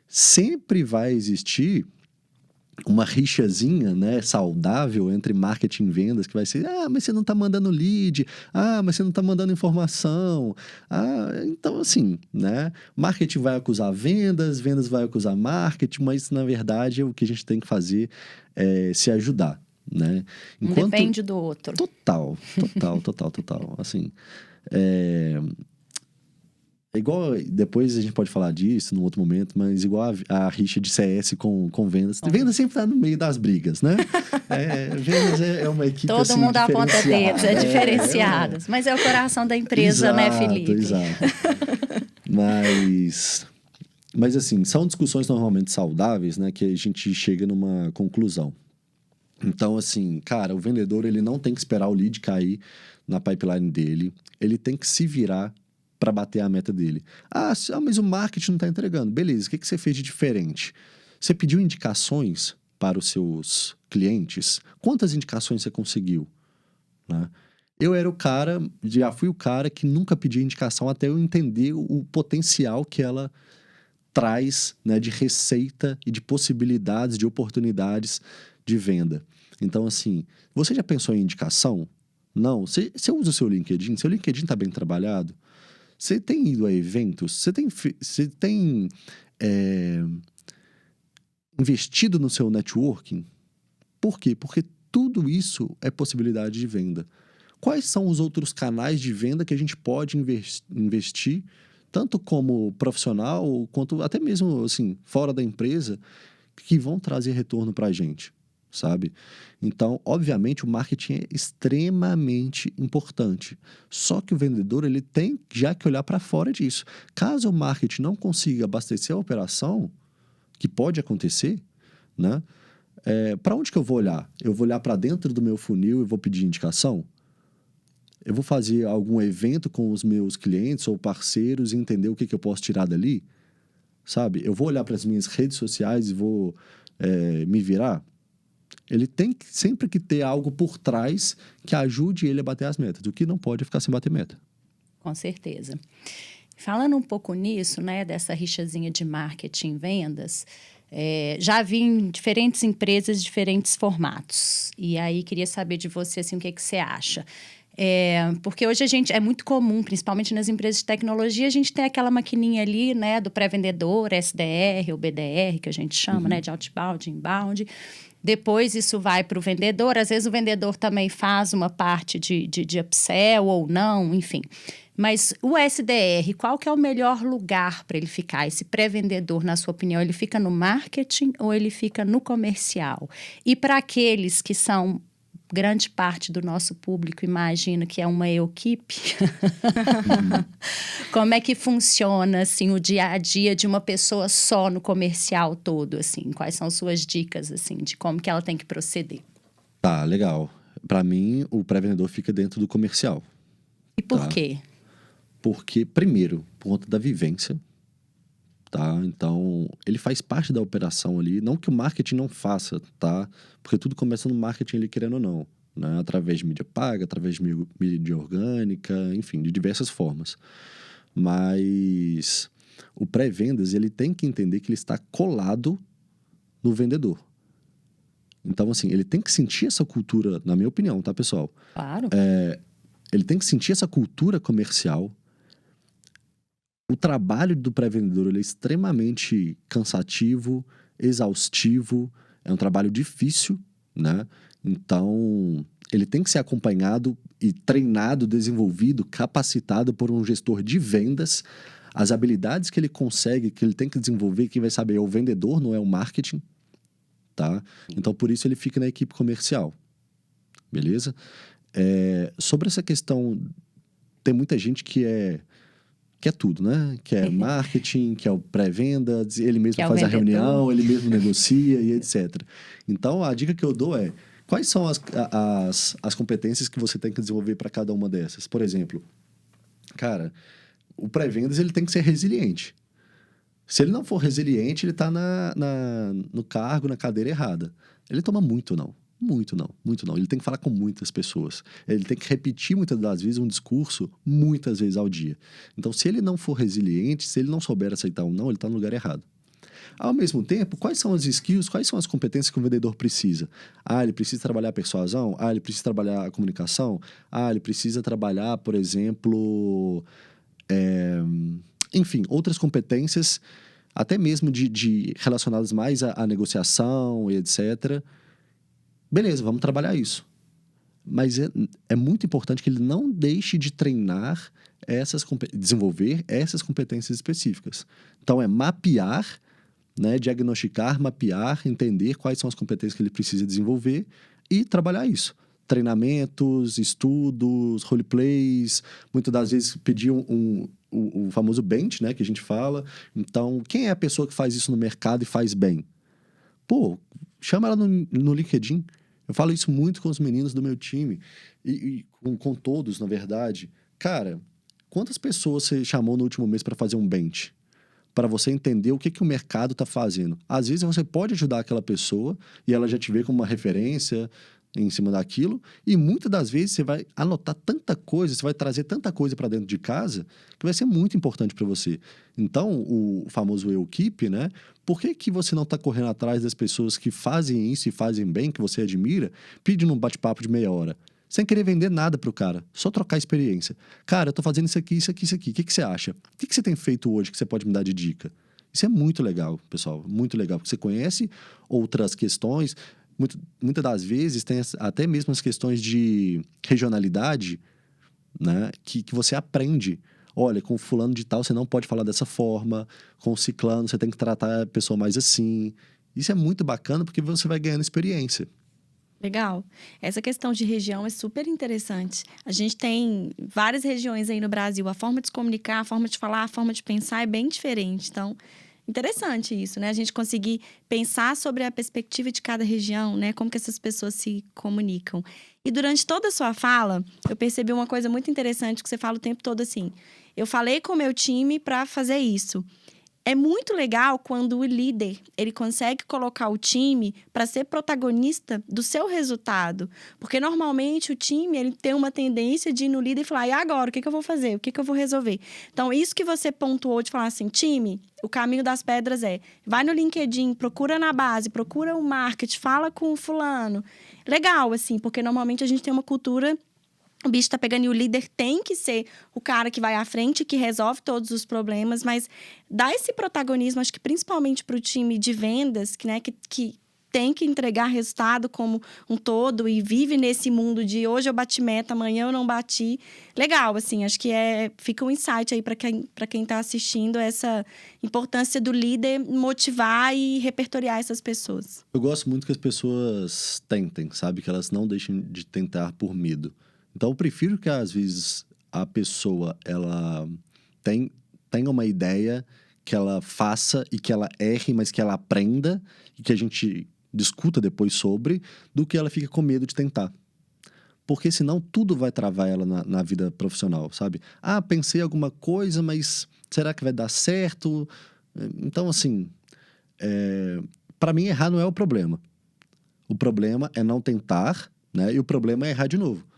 Sempre vai existir uma rixazinha, né, saudável entre marketing e vendas, que vai ser, mas você não está mandando lead, mas você não está mandando informação. Então, assim, né, marketing vai acusar vendas vai acusar marketing, mas, na verdade, o que a gente tem que fazer é se ajudar. Né? Depende do outro. Total. Assim, igual, depois a gente pode falar disso num outro momento, mas igual a rixa de CS com vendas. Vendas sempre tá no meio das brigas, né? Vendas é uma equipe todo assim, mundo aponta dedos, diferenciadas. Mas é o coração da empresa, exato, né, Felipe? Exato. Mas assim, são discussões normalmente saudáveis, né? Que a gente chega numa conclusão. Então, assim, cara, o vendedor, ele não tem que esperar o lead cair na pipeline dele. Ele tem que se virar para bater a meta dele. Mas o marketing não está entregando. Beleza, o que você fez de diferente? Você pediu indicações para os seus clientes? Quantas indicações você conseguiu? Né? Eu era já fui o cara que nunca pedi indicação até eu entender o potencial que ela traz, né, de receita e de possibilidades, de oportunidades de venda. Então, assim, você já pensou em indicação? Não? Você usa o seu LinkedIn? Seu LinkedIn está bem trabalhado? Você tem ido a eventos? Você tem investido no seu networking? Por quê? Porque tudo isso é possibilidade de venda. Quais são os outros canais de venda que a gente pode investir, tanto como profissional, quanto até mesmo assim, fora da empresa, que vão trazer retorno para a gente? sabe? Então, obviamente, o marketing é extremamente importante. Só que o vendedor, ele tem já que olhar para fora disso. Caso o marketing não consiga abastecer a operação, que pode acontecer, né? Para onde que eu vou olhar? Eu vou olhar para dentro do meu funil e vou pedir indicação? Eu vou fazer algum evento com os meus clientes ou parceiros e entender o que eu posso tirar dali? Sabe? Eu vou olhar para as minhas redes sociais e vou me virar? Ele tem sempre que ter algo por trás que ajude ele a bater as metas. O que não pode é ficar sem bater meta. Com certeza. Falando um pouco nisso, né, dessa rixazinha de marketing e vendas, já vi em diferentes empresas, diferentes formatos. E aí, queria saber de você, assim, o que você acha. Porque hoje é muito comum, principalmente nas empresas de tecnologia, a gente tem aquela maquininha ali, né, do pré-vendedor, SDR ou BDR, que a gente chama, né, de outbound, inbound. Depois isso vai para o vendedor. Às vezes o vendedor também faz uma parte de upsell ou não, enfim. Mas o SDR, qual que é o melhor lugar para ele ficar? Esse pré-vendedor, na sua opinião, ele fica no marketing ou ele fica no comercial? E para aqueles que são grande parte do nosso público, imagina que é uma equipe, como é que funciona, assim, o dia a dia de uma pessoa só no comercial todo, assim? Quais são suas dicas, assim, de como que ela tem que proceder? Tá, legal. Para mim, o pré-vendedor fica dentro do comercial. E por quê? Porque, primeiro, por conta da vivência, tá? Então, ele faz parte da operação ali. Não que o marketing não faça, tá? Porque tudo começa no marketing, ele querendo ou não, né? Através de mídia paga, através de mídia orgânica, enfim, de diversas formas. Mas o pré-vendas, ele tem que entender que ele está colado no vendedor. Então, assim, ele tem que sentir essa cultura, na minha opinião, tá, pessoal? Claro. Ele tem que sentir essa cultura comercial. O trabalho do pré-vendedor ele é extremamente cansativo, exaustivo, é um trabalho difícil, né? Então, ele tem que ser acompanhado e treinado, desenvolvido, capacitado por um gestor de vendas. As habilidades que ele consegue, que ele tem que desenvolver, quem vai saber é o vendedor, não é o marketing, tá? Então, por isso ele fica na equipe comercial, beleza? Sobre essa questão, tem muita gente que é tudo, né? Que é marketing, que é o pré-venda, ele mesmo faz a reunião, ele mesmo negocia e etc. Então, a dica que eu dou é, quais são as competências que você tem que desenvolver para cada uma dessas? Por exemplo, cara, o pré-vendas ele tem que ser resiliente. Se ele não for resiliente, ele está no cargo, na cadeira errada. Ele toma muito não. Muito não. Ele tem que falar com muitas pessoas. Ele tem que repetir muitas das vezes um discurso muitas vezes ao dia. Então, se ele não for resiliente, se ele não souber aceitar um não, ele está no lugar errado. Ao mesmo tempo, quais são as skills, quais são as competências que o vendedor precisa? Ele precisa trabalhar a persuasão? Ele precisa trabalhar a comunicação? Ele precisa trabalhar, por exemplo... Enfim, outras competências, até mesmo de relacionadas mais à negociação e etc., beleza, vamos trabalhar isso. Mas é muito importante que ele não deixe de treinar desenvolver essas competências específicas. Então, mapear, né, diagnosticar, mapear, entender quais são as competências que ele precisa desenvolver e trabalhar isso. Treinamentos, estudos, roleplays, muitas das vezes pedir o famoso bench, né, que a gente fala. Então, quem é a pessoa que faz isso no mercado e faz bem? Pô, chama ela no LinkedIn. Eu falo isso muito com os meninos do meu time e com todos, na verdade. Cara, quantas pessoas você chamou no último mês para fazer um bench? Para você entender o que o mercado está fazendo. Às vezes você pode ajudar aquela pessoa e ela já te vê como uma referência em cima daquilo, e muitas das vezes você vai anotar tanta coisa, você vai trazer tanta coisa para dentro de casa que vai ser muito importante para você. Então, o famoso eu-keep, né? Por que você não está correndo atrás das pessoas que fazem isso e fazem bem, que você admira, pedindo um bate-papo de meia hora? Sem querer vender nada pro cara, só trocar experiência. Cara, eu tô fazendo isso aqui, isso aqui, isso aqui. O que você acha? O que você tem feito hoje que você pode me dar de dica? Isso é muito legal, pessoal, muito legal, porque você conhece outras questões. Muitas das vezes tem até mesmo as questões de regionalidade, né, que você aprende. Olha, com o fulano de tal você não pode falar dessa forma, com o ciclano você tem que tratar a pessoa mais assim. Isso é muito bacana porque você vai ganhando experiência. Legal. Essa questão de região é super interessante. A gente tem várias regiões aí no Brasil. A forma de se comunicar, a forma de falar, a forma de pensar é bem diferente. Então, interessante isso, né? A gente conseguir pensar sobre a perspectiva de cada região, né? Como que essas pessoas se comunicam. E durante toda a sua fala, eu percebi uma coisa muito interessante que você fala o tempo todo assim. Eu falei com o meu time para fazer isso. É muito legal quando o líder, ele consegue colocar o time para ser protagonista do seu resultado. Porque normalmente o time, ele tem uma tendência de ir no líder e falar: "E agora, o que eu vou fazer? O que eu vou resolver?". Então, isso que você pontuou de falar assim, time, o caminho das pedras é: vai no LinkedIn, procura na base, procura o marketing, fala com o fulano. Legal, assim, porque normalmente a gente tem uma cultura. O bicho tá pegando e o líder tem que ser o cara que vai à frente, que resolve todos os problemas, mas dá esse protagonismo, acho que principalmente para o time de vendas, que, né, que tem que entregar resultado como um todo e vive nesse mundo de hoje eu bati meta, amanhã eu não bati. Legal, assim, acho que fica um insight aí para quem tá assistindo, essa importância do líder motivar e repertoriar essas pessoas. Eu gosto muito que as pessoas tentem, sabe? Que elas não deixem de tentar por medo. Então, eu prefiro que, às vezes, a pessoa, ela tenha uma ideia, que ela faça e que ela erre, mas que ela aprenda e que a gente discuta depois sobre, do que ela fique com medo de tentar. Porque senão tudo vai travar ela na vida profissional, sabe? Ah, pensei alguma coisa, mas será que vai dar certo? Então, assim, para mim, errar não é o problema. O problema é não tentar, né? E o problema é errar de novo.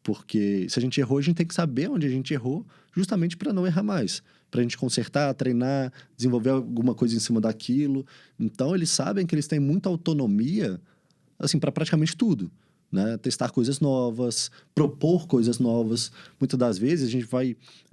Porque se a gente errou, a gente tem que saber onde a gente errou, justamente para não errar mais. Para a gente consertar, treinar, desenvolver alguma coisa em cima daquilo. Então, eles sabem que eles têm muita autonomia, assim, para praticamente tudo. Né? Testar coisas novas, propor coisas novas. Muitas das vezes,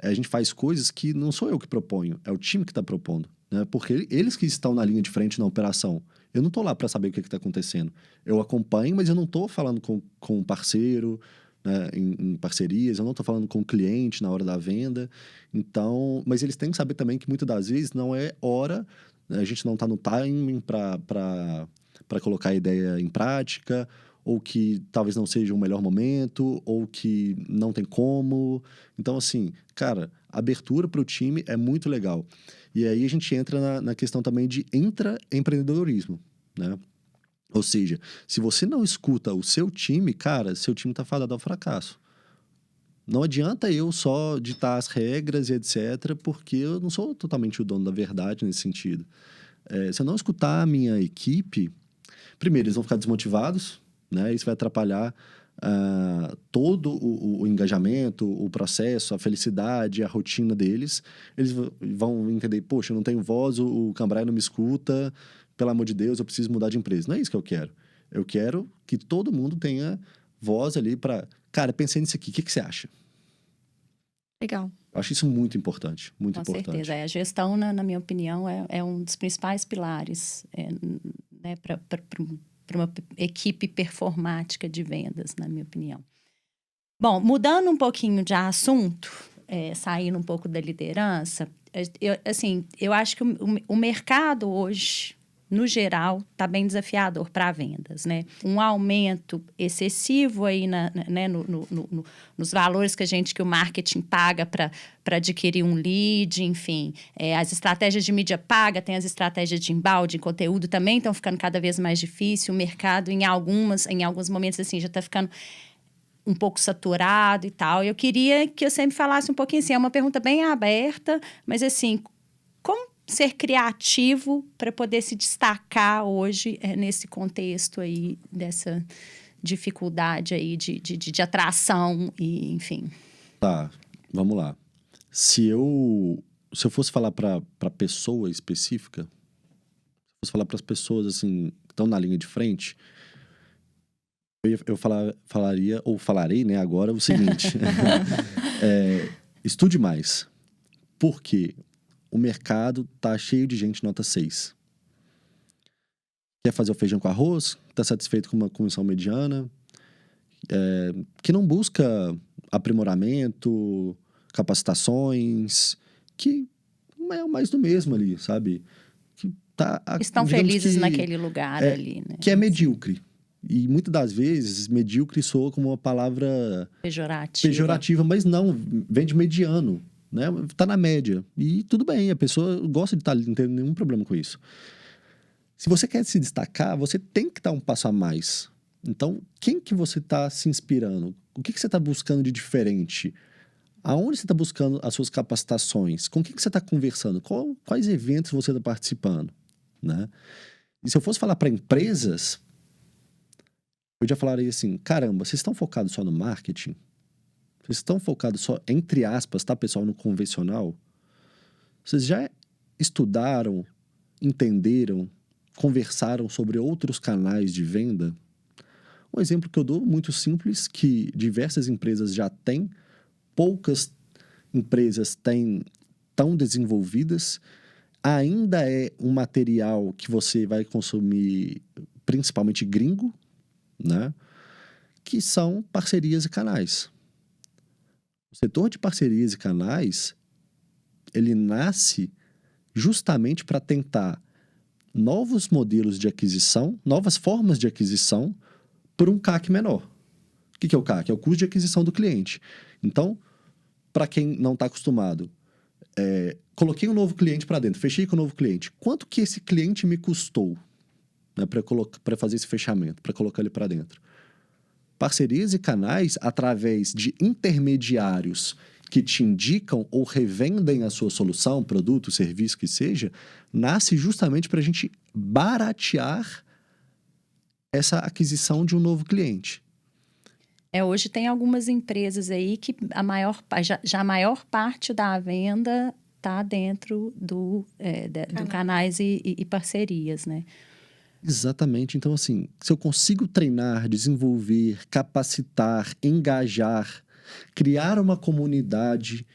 a gente faz coisas que não sou eu que proponho, é o time que está propondo. Né? Porque eles que estão na linha de frente na operação. Eu não estou lá para saber o que está acontecendo. Eu acompanho, mas eu não estou falando com um parceiro, né, em parcerias, eu não estou falando com o cliente na hora da venda. Então, mas eles têm que saber também que muitas das vezes não é hora, né, a gente não está no timing para colocar a ideia em prática, ou que talvez não seja o melhor momento, ou que não tem como. Então, assim, cara, abertura para o time é muito legal. E aí a gente entra na questão também de intraempreendedorismo, né? Ou seja, se você não escuta o seu time, cara, seu time tá fadado ao fracasso. Não adianta eu só ditar as regras e etc., porque eu não sou totalmente o dono da verdade nesse sentido. Se eu não escutar a minha equipe, primeiro, eles vão ficar desmotivados, né? Isso vai atrapalhar todo o engajamento, o processo, a felicidade, a rotina deles. Eles vão entender, poxa, eu não tenho voz, o Cambrai não me escuta, pelo amor de Deus, eu preciso mudar de empresa. Não é isso que eu quero. Eu quero que todo mundo tenha voz ali para... Cara, pensei nisso aqui, o que você acha? Legal. Eu acho isso muito importante, muito importante. Com certeza. A gestão, na minha opinião, é um dos principais pilares né, para uma equipe performática de vendas, na minha opinião. Bom, mudando um pouquinho de assunto, saindo um pouco da liderança, eu acho que o mercado hoje, no geral, está bem desafiador para vendas, né? Um aumento excessivo aí nos valores que o marketing paga para adquirir um lead, enfim. As estratégias de mídia paga, tem as estratégias de embalde, conteúdo também estão ficando cada vez mais difícil. O mercado, em alguns momentos, assim, já está ficando um pouco saturado e tal. Eu queria que eu sempre falasse um pouquinho, assim, é uma pergunta bem aberta, mas, assim, como ser criativo para poder se destacar hoje nesse contexto aí, dessa dificuldade aí de atração e, enfim. Tá, vamos lá. Se eu fosse falar para pessoa específica, se eu fosse falar para as pessoas, assim, que estão na linha de frente, eu falaria, ou falarei, né, agora, o seguinte. Estude mais. Por quê? O mercado tá cheio de gente nota 6. Quer fazer o feijão com arroz, tá satisfeito com uma comissão mediana, que não busca aprimoramento, capacitações, que é o mais do mesmo ali, sabe? Que tá, estão felizes naquele lugar ali, né? Que é medíocre. E muitas das vezes, medíocre soa como uma palavra pejorativa, mas não, vem de mediano, né? Tá na média. E tudo bem, a pessoa gosta de estar ali, não tem nenhum problema com isso. Se você quer se destacar, você tem que dar um passo a mais. Então, quem que você está se inspirando? O que você está buscando de diferente? Aonde você está buscando as suas capacitações? Com quem que você está conversando? Quais eventos você está participando? Né? E se eu fosse falar para empresas, eu já falaria assim, caramba, vocês estão focados só no marketing? Vocês estão focados só, entre aspas, tá, pessoal, no convencional? Vocês já estudaram, entenderam, conversaram sobre outros canais de venda? Um exemplo que eu dou muito simples, que diversas empresas já têm, poucas empresas têm tão desenvolvidas, ainda é um material que você vai consumir principalmente gringo, né? Que são parcerias e canais. O setor de parcerias e canais, ele nasce justamente para tentar novos modelos de aquisição, novas formas de aquisição por um CAC menor. O que é o CAC? É o custo de aquisição do cliente. Então, para quem não está acostumado, coloquei um novo cliente para dentro, fechei com um novo cliente. Quanto que esse cliente me custou, né, para fazer esse fechamento, para colocar ele para dentro? Parcerias e canais, através de intermediários que te indicam ou revendem a sua solução, produto, serviço, que seja, nasce justamente para a gente baratear essa aquisição de um novo cliente. Hoje tem algumas empresas aí que a maior parte da venda está dentro do canais e parcerias, né? Exatamente. Então, assim, se eu consigo treinar, desenvolver, capacitar, engajar, criar uma comunidade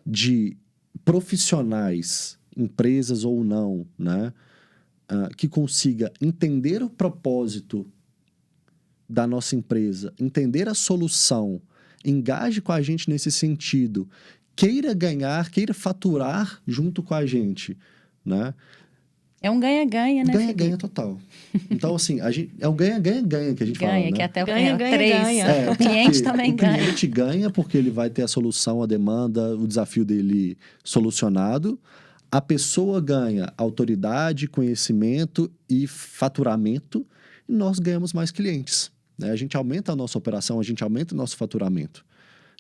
de profissionais, empresas ou não, né, que consiga entender o propósito da nossa empresa, entender a solução, engaje com a gente nesse sentido, queira ganhar, queira faturar junto com a gente, né? É um ganha-ganha, né? Ganha-ganha total. Então, assim, é um ganha-ganha-ganha que a gente fala, né? Que até ganha. O cliente também ganha. O cliente ganha porque ele vai ter a solução, a demanda, o desafio dele solucionado. A pessoa ganha autoridade, conhecimento e faturamento. E nós ganhamos mais clientes, né? A gente aumenta a nossa operação, a gente aumenta o nosso faturamento.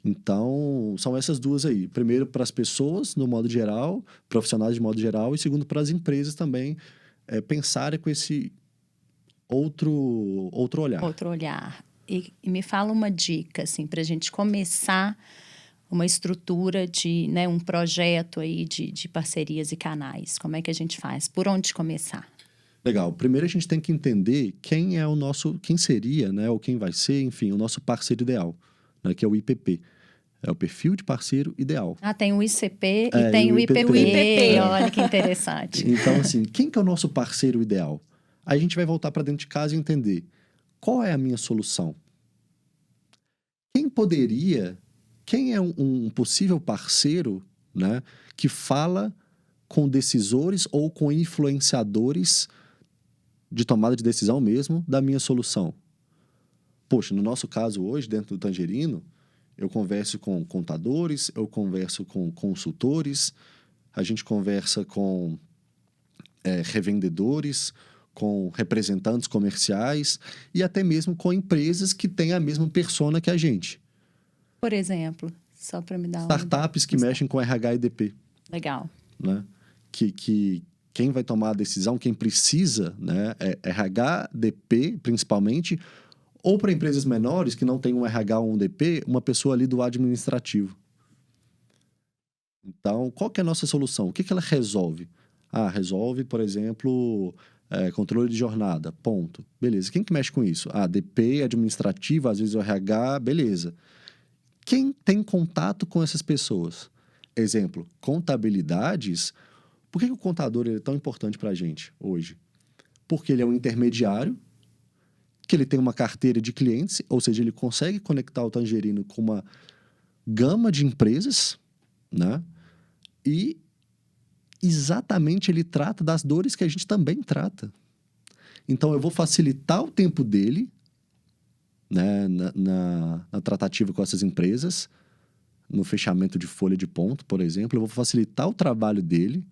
Então, são essas duas aí. Primeiro, para as pessoas, no modo geral, profissionais de modo geral, e segundo, para as empresas também pensarem com esse outro olhar. Outro olhar. E me fala uma dica, assim, para a gente começar uma estrutura de, né, um projeto aí de parcerias e canais. Como é que a gente faz? Por onde começar? Legal. Primeiro, a gente tem que entender quem seria, né, ou quem vai ser, enfim, o nosso parceiro ideal, né, que é o IPP. É o perfil de parceiro ideal. Tem o ICP e tem o IPP. Olha que interessante. Então, assim, quem que é o nosso parceiro ideal? Aí a gente vai voltar para dentro de casa e entender qual é a minha solução. Quem é um possível parceiro, né, que fala com decisores ou com influenciadores de tomada de decisão mesmo da minha solução? Poxa, no nosso caso hoje, dentro do Tangerino, eu converso com contadores, eu converso com consultores, a gente conversa com revendedores, com representantes comerciais e até mesmo com empresas que têm a mesma persona que a gente. Por exemplo, só para me dar startups que mexem com RH e DP. Legal. Né? Que quem vai tomar a decisão, quem precisa, né, RH, DP, principalmente, ou para empresas menores que não têm um RH ou um DP, uma pessoa ali do administrativo. Então, qual que é a nossa solução? O que ela resolve? Resolve, por exemplo, controle de jornada, ponto. Beleza. Quem que mexe com isso? DP, administrativo, às vezes o RH, beleza. Quem tem contato com essas pessoas? Exemplo, contabilidades. Por que o contador é tão importante para a gente hoje? Porque ele é um intermediário, que ele tem uma carteira de clientes, ou seja, ele consegue conectar o Tangerino com uma gama de empresas, né? E exatamente ele trata das dores que a gente também trata. Então, eu vou facilitar o tempo dele, né, na tratativa com essas empresas, no fechamento de folha de ponto, por exemplo. Eu vou facilitar o trabalho dele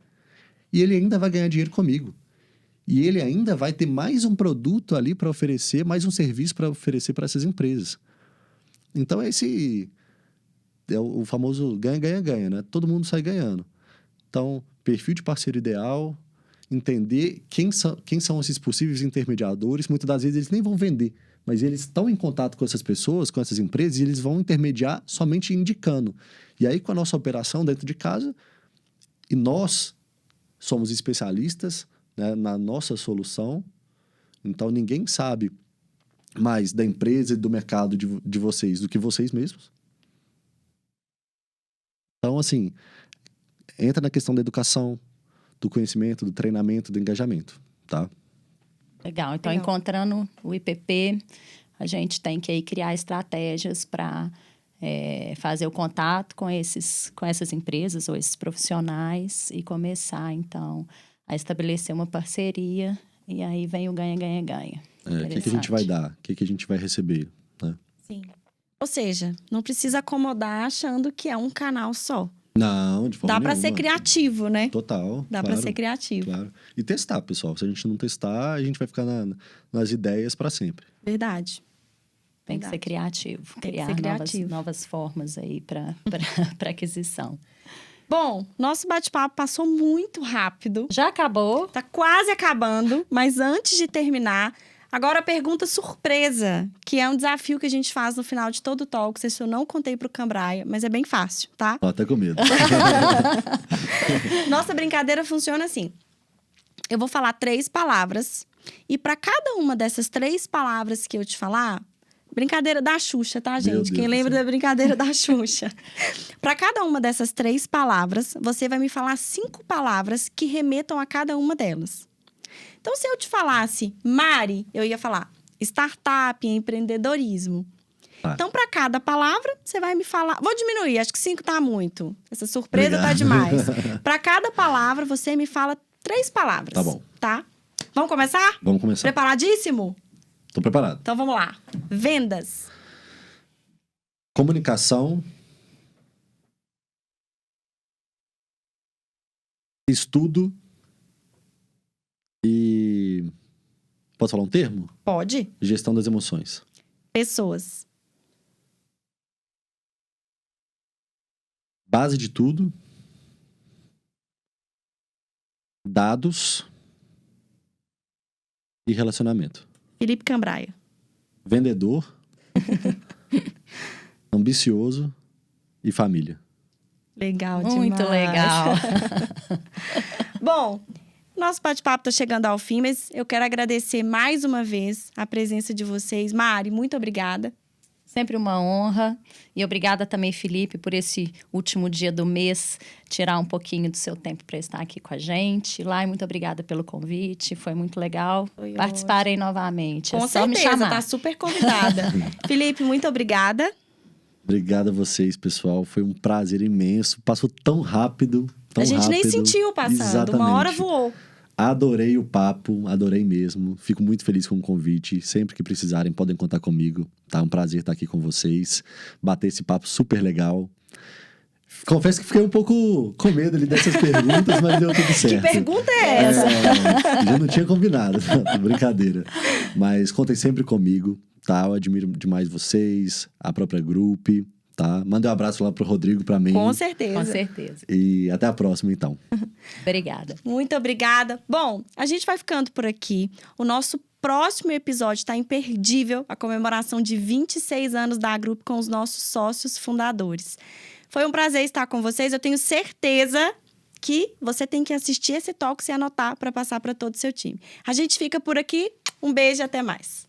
e ele ainda vai ganhar dinheiro comigo. E ele ainda vai ter mais um produto ali para oferecer, mais um serviço para oferecer para essas empresas. Então, esse é o famoso ganha-ganha-ganha, né? Todo mundo sai ganhando. Então, perfil de parceiro ideal, entender quem são esses possíveis intermediadores. Muitas das vezes eles nem vão vender, mas eles estão em contato com essas pessoas, com essas empresas, e eles vão intermediar somente indicando. E aí, com a nossa operação dentro de casa, e nós somos especialistas, né, na nossa solução, então ninguém sabe mais da empresa e do mercado de vocês do que vocês mesmos. Então, assim, entra na questão da educação, do conhecimento, do treinamento, do engajamento, tá? Legal. Então, encontrando o IPP, a gente tem que aí criar estratégias para fazer o contato com essas empresas ou esses profissionais e começar, então, a estabelecer uma parceria. E aí vem o ganha-ganha-ganha. O que a gente vai dar? O que a gente vai receber, né? Sim. Ou seja, não precisa acomodar achando que é um canal só. Não, de forma Dá pra nenhuma. ser criativo, né? Total. Dá pra ser criativo. Claro. E testar, pessoal. Se a gente não testar, a gente vai ficar nas ideias para sempre. Verdade. Tem que ser criativo. Tem que criar ser criativo. novas formas aí para aquisição. Bom, nosso bate-papo passou muito rápido. Já acabou? Tá quase acabando, mas antes de terminar, agora a pergunta surpresa, que é um desafio que a gente faz no final de todo o talk. Isso eu não contei pro Cambraia, mas é bem fácil, tá? Ó, tá com medo. Nossa brincadeira funciona assim. Eu vou falar 3 palavras e para cada uma dessas 3 palavras que eu te falar, brincadeira da Xuxa, tá, gente? Quem lembra da brincadeira da Xuxa? Para cada uma dessas 3 palavras, você vai me falar 5 palavras que remetam a cada uma delas. Então, se eu te falasse Mari, eu ia falar startup, empreendedorismo. Tá. Então, para cada palavra, você vai me falar... Vou diminuir, acho que 5 tá muito. Essa surpresa Obrigado. tá demais. Para cada palavra, você me fala 3 palavras. Tá bom. Tá? Vamos começar? Vamos começar. Preparadíssimo? Tô preparado. Então, vamos lá. Vendas. Comunicação. Estudo. E... Posso falar um termo? Pode. Gestão das emoções. Pessoas. Base de tudo. Dados. E relacionamento. Felipe Cambraia. Vendedor. Ambicioso. E família. Legal demais. Muito legal. Bom, nosso bate-papo tá chegando ao fim, mas eu quero agradecer mais uma vez a presença de vocês. Mari, muito obrigada. Sempre uma honra. E obrigada também, Felipe, por esse último dia do mês, tirar um pouquinho do seu tempo para estar aqui com a gente. Lai, muito obrigada pelo convite. Foi muito legal. Foi Participarei novamente. Com é só me certeza, chamar. tá super convidada. Felipe, muito obrigada. Obrigado a vocês, pessoal. Foi um prazer imenso. Passou tão rápido. A gente nem rápido. sentiu passando. Exatamente. Uma hora voou. Adorei o papo, adorei mesmo. Fico muito feliz com o convite. Sempre que precisarem, podem contar comigo. Tá um prazer estar aqui com vocês. Bater esse papo super legal. Confesso que fiquei um pouco com medo ali dessas perguntas, mas deu tudo certo. Que pergunta é essa? Já não tinha combinado. Brincadeira. Mas contem sempre comigo, tá? Eu admiro demais vocês, a própria Grupo, tá? Manda um abraço lá pro Rodrigo, pra mim. Com certeza. Com certeza. E até a próxima, então. Obrigada. Muito obrigada. Bom, a gente vai ficando por aqui. O nosso próximo episódio está imperdível, a comemoração de 26 anos da Grupo com os nossos sócios fundadores. Foi um prazer estar com vocês. Eu tenho certeza que você tem que assistir esse talk e anotar para passar para todo o seu time. A gente fica por aqui. Um beijo e até mais.